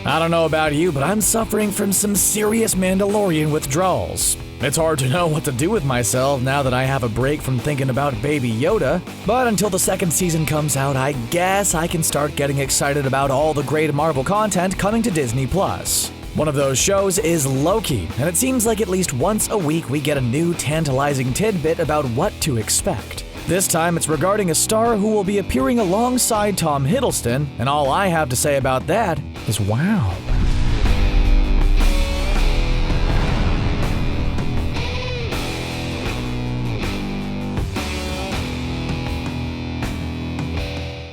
I don't know about you, but I'm suffering from some serious Mandalorian withdrawals. It's hard to know what to do with myself now that I have a break from thinking about Baby Yoda, but until the second season comes out, I guess I can start getting excited about all the great Marvel content coming to Disney+. One of those shows is Loki, and it seems like at least once a week we get a new tantalizing tidbit about what to expect. This time it's regarding a star who will be appearing alongside Tom Hiddleston, and all I have to say about that is wow.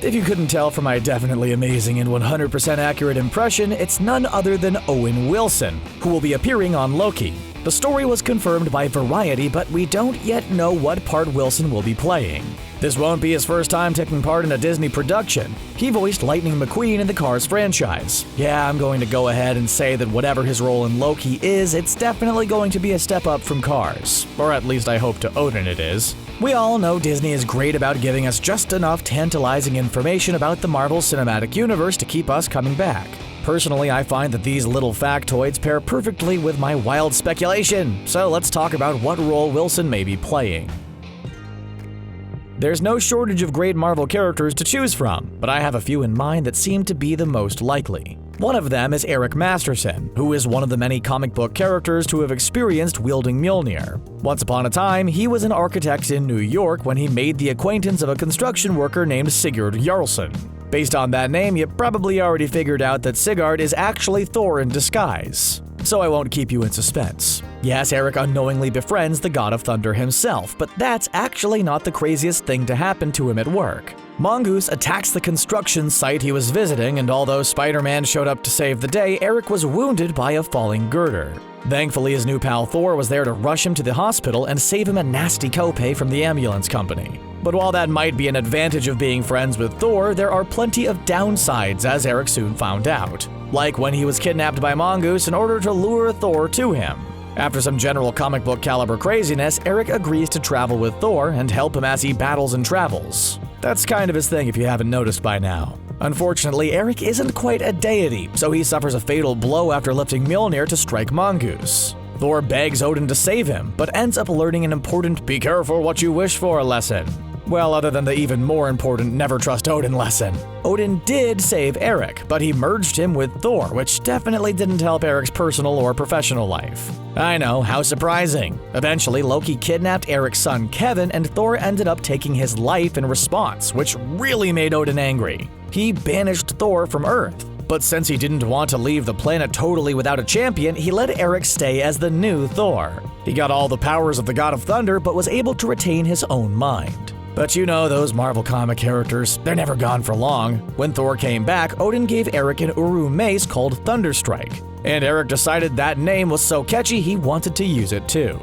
If you couldn't tell from my definitely amazing and 100% accurate impression, it's none other than Owen Wilson, who will be appearing on Loki. The story was confirmed by Variety, but we don't yet know what part Wilson will be playing. This won't be his first time taking part in a Disney production. He voiced Lightning McQueen in the Cars franchise. Yeah, I'm going to go ahead and say that whatever his role in Loki is, it's definitely going to be a step up from Cars. Or at least I hope to Odin it is. We all know Disney is great about giving us just enough tantalizing information about the Marvel Cinematic Universe to keep us coming back. Personally, I find that these little factoids pair perfectly with my wild speculation, so let's talk about what role Wilson may be playing. There's no shortage of great Marvel characters to choose from, but I have a few in mind that seem to be the most likely. One of them is Eric Masterson, who is one of the many comic book characters to have experienced wielding Mjolnir. Once upon a time, he was an architect in New York when he made the acquaintance of a construction worker named Sigurd Jarlsson. Based on that name, you probably already figured out that Sigurd is actually Thor in disguise. So I won't keep you in suspense. Yes, Eric unknowingly befriends the God of Thunder himself, but that's actually not the craziest thing to happen to him at work. Mongoose attacks the construction site he was visiting, and although Spider-Man showed up to save the day, Eric was wounded by a falling girder. Thankfully, his new pal Thor was there to rush him to the hospital and save him a nasty copay from the ambulance company. But while that might be an advantage of being friends with Thor, there are plenty of downsides, as Eric soon found out. Like when he was kidnapped by Mongoose in order to lure Thor to him. After some general comic book caliber craziness, Eric agrees to travel with Thor and help him as he battles and travels. That's kind of his thing if you haven't noticed by now. Unfortunately, Eric isn't quite a deity, so he suffers a fatal blow after lifting Mjolnir to strike Mongoose. Thor begs Odin to save him, but ends up learning an important "be careful what you wish for" lesson. Well, other than the even more important never trust Odin lesson. Odin did save Eric, but he merged him with Thor, which definitely didn't help Eric's personal or professional life. I know, how surprising. Eventually, Loki kidnapped Eric's son Kevin, and Thor ended up taking his life in response, which really made Odin angry. He banished Thor from Earth. But since he didn't want to leave the planet totally without a champion, he let Eric stay as the new Thor. He got all the powers of the God of Thunder, but was able to retain his own mind. But you know those Marvel comic characters, they're never gone for long. When Thor came back, Odin gave Eric an Uru mace called Thunderstrike, and Eric decided that name was so catchy he wanted to use it too.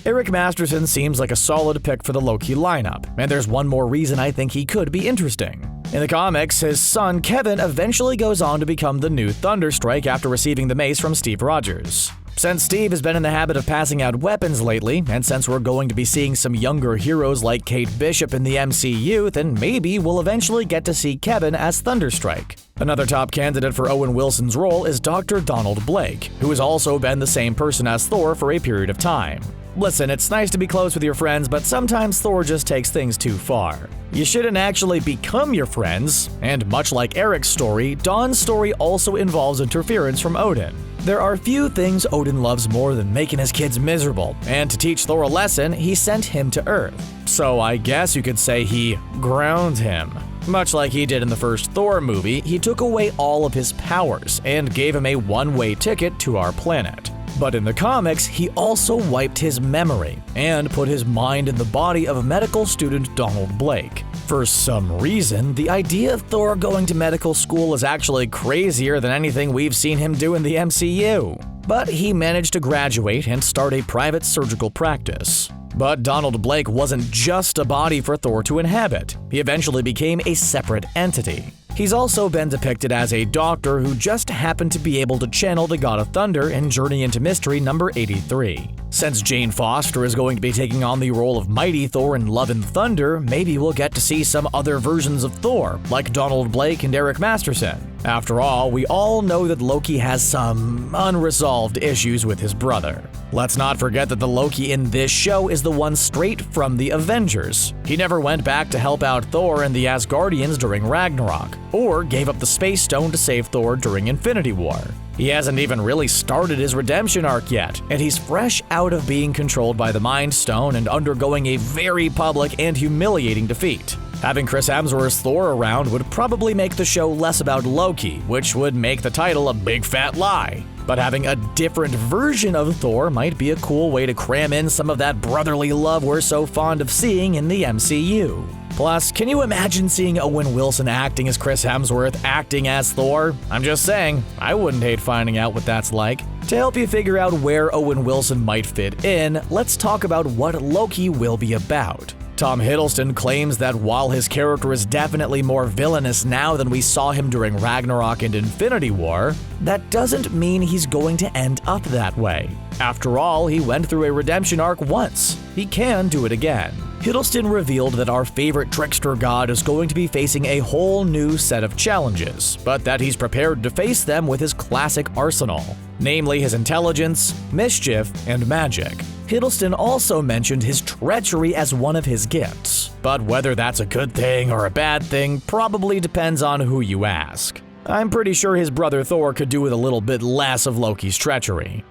Eric Masterson seems like a solid pick for the Loki lineup, and there's one more reason I think he could be interesting. In the comics, his son Kevin eventually goes on to become the new Thunderstrike after receiving the mace from Steve Rogers. Since Steve has been in the habit of passing out weapons lately, and since we're going to be seeing some younger heroes like Kate Bishop in the MCU, then maybe we'll eventually get to see Kevin as Thunderstrike. Another top candidate for Owen Wilson's role is Dr. Donald Blake, who has also been the same person as Thor for a period of time. Listen, it's nice to be close with your friends, but sometimes Thor just takes things too far. You shouldn't actually become your friends, and much like Eric's story, Dawn's story also involves interference from Odin. There are few things Odin loves more than making his kids miserable, and to teach Thor a lesson, he sent him to Earth. So I guess you could say he ground him. Much like he did in the first Thor movie, he took away all of his powers and gave him a one-way ticket to our planet. But in the comics, he also wiped his memory and put his mind in the body of medical student Donald Blake. For some reason, the idea of Thor going to medical school is actually crazier than anything we've seen him do in the MCU. But he managed to graduate and start a private surgical practice. But Donald Blake wasn't just a body for Thor to inhabit. He eventually became a separate entity. He's also been depicted as a doctor who just happened to be able to channel the God of Thunder in Journey into Mystery number 83. Since Jane Foster is going to be taking on the role of Mighty Thor in Love and Thunder, maybe we'll get to see some other versions of Thor, like Donald Blake and Eric Masterson. After all, we all know that Loki has some unresolved issues with his brother. Let's not forget that the Loki in this show is the one straight from the Avengers. He never went back to help out Thor and the Asgardians during Ragnarok, or gave up the Space Stone to save Thor during Infinity War. He hasn't even really started his redemption arc yet, and he's fresh out of being controlled by the Mind Stone and undergoing a very public and humiliating defeat. Having Chris Hemsworth's Thor around would probably make the show less about Loki, which would make the title a big fat lie. But having a different version of Thor might be a cool way to cram in some of that brotherly love we're so fond of seeing in the MCU. Plus, can you imagine seeing Owen Wilson acting as Chris Hemsworth acting as Thor? I'm just saying, I wouldn't hate finding out what that's like. To help you figure out where Owen Wilson might fit in, let's talk about what Loki will be about. Tom Hiddleston claims that while his character is definitely more villainous now than we saw him during Ragnarok and Infinity War, that doesn't mean he's going to end up that way. After all, he went through a redemption arc once. He can do it again. Hiddleston revealed that our favorite trickster god is going to be facing a whole new set of challenges, but that he's prepared to face them with his classic arsenal, namely his intelligence, mischief, and magic. Hiddleston also mentioned his treachery as one of his gifts, but whether that's a good thing or a bad thing probably depends on who you ask. I'm pretty sure his brother Thor could do with a little bit less of Loki's treachery.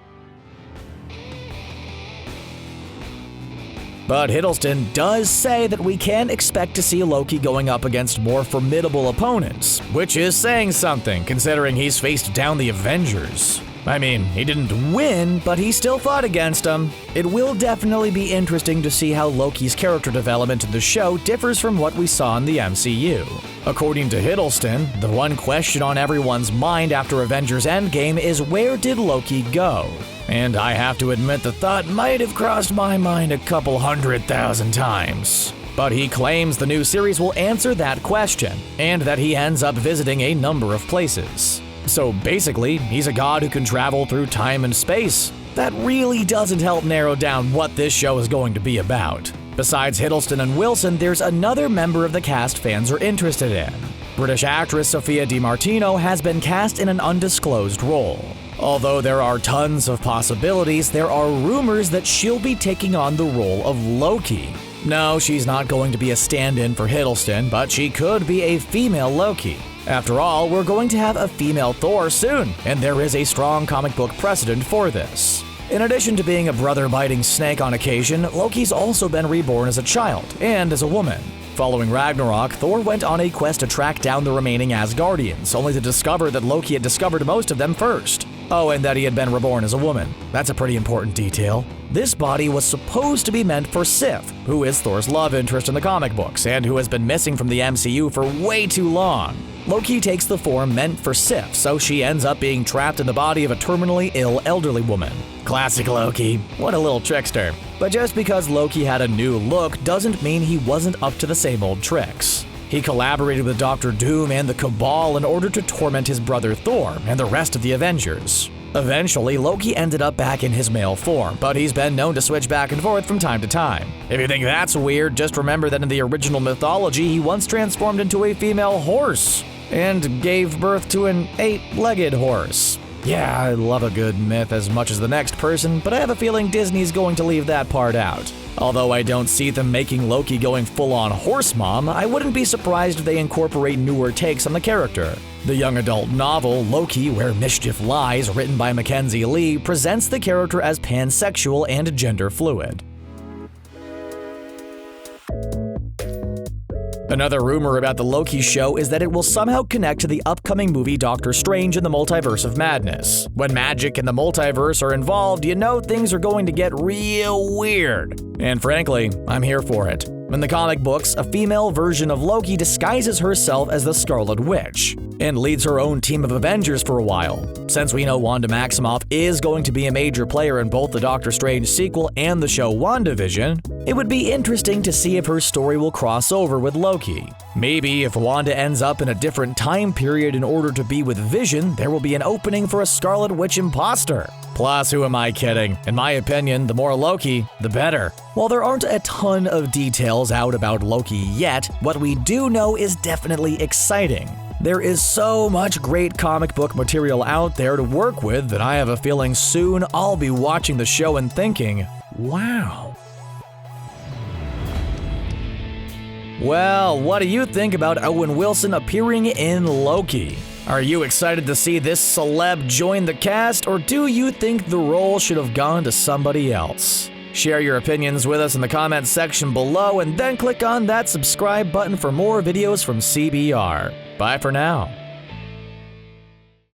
But Hiddleston does say that we can expect to see Loki going up against more formidable opponents, which is saying something considering he's faced down the Avengers. I mean, he didn't win, but he still fought against them. It will definitely be interesting to see how Loki's character development in the show differs from what we saw in the MCU. According to Hiddleston, the one question on everyone's mind after Avengers Endgame is where did Loki go? And I have to admit the thought might have crossed my mind a couple 100,000 times. But he claims the new series will answer that question, and that he ends up visiting a number of places. So basically, he's a god who can travel through time and space. That really doesn't help narrow down what this show is going to be about. Besides Hiddleston and Wilson, there's another member of the cast fans are interested in. British actress Sophia Di Martino has been cast in an undisclosed role. Although there are tons of possibilities, there are rumors that she'll be taking on the role of Loki. No, she's not going to be a stand-in for Hiddleston, but she could be a female Loki. After all, we're going to have a female Thor soon, and there is a strong comic book precedent for this. In addition to being a brother-biting snake on occasion, Loki's also been reborn as a child and as a woman. Following Ragnarok, Thor went on a quest to track down the remaining Asgardians, only to discover that Loki had discovered most of them first. Oh, and that he had been reborn as a woman. That's a pretty important detail. This body was supposed to be meant for Sif, who is Thor's love interest in the comic books, and who has been missing from the MCU for way too long. Loki takes the form meant for Sif, so she ends up being trapped in the body of a terminally ill elderly woman. Classic Loki. What a little trickster. But just because Loki had a new look doesn't mean he wasn't up to the same old tricks. He collaborated with Dr. Doom and the Cabal in order to torment his brother Thor and the rest of the Avengers. Eventually, Loki ended up back in his male form, but he's been known to switch back and forth from time to time. If you think that's weird, just remember that in the original mythology, he once transformed into a female horse and gave birth to an 8-legged horse. Yeah, I love a good myth as much as the next person, but I have a feeling Disney's going to leave that part out. Although I don't see them making Loki going full-on horse mom, I wouldn't be surprised if they incorporate newer takes on the character. The young adult novel, Loki, Where Mischief Lies, written by Mackenzie Lee, presents the character as pansexual and gender fluid. Another rumor about the Loki show is that it will somehow connect to the upcoming movie Doctor Strange in the Multiverse of Madness. When magic and the multiverse are involved, you know things are going to get real weird. And frankly, I'm here for it. In the comic books, a female version of Loki disguises herself as the Scarlet Witch. and leads her own team of Avengers for a while. Since we know Wanda Maximoff is going to be a major player in both the Doctor Strange sequel and the show WandaVision, it would be interesting to see if her story will cross over with Loki. Maybe if Wanda ends up in a different time period in order to be with Vision, there will be an opening for a Scarlet Witch imposter. Plus, who am I kidding? In my opinion, the more Loki, the better. While there aren't a ton of details out about Loki yet, what we do know is definitely exciting. There is so much great comic book material out there to work with that I have a feeling soon I'll be watching the show and thinking, wow. Well, what do you think about Owen Wilson appearing in Loki? Are you excited to see this celeb join the cast, or do you think the role should have gone to somebody else? Share your opinions with us in the comments section below, and then click on that subscribe button for more videos from CBR. Bye for now.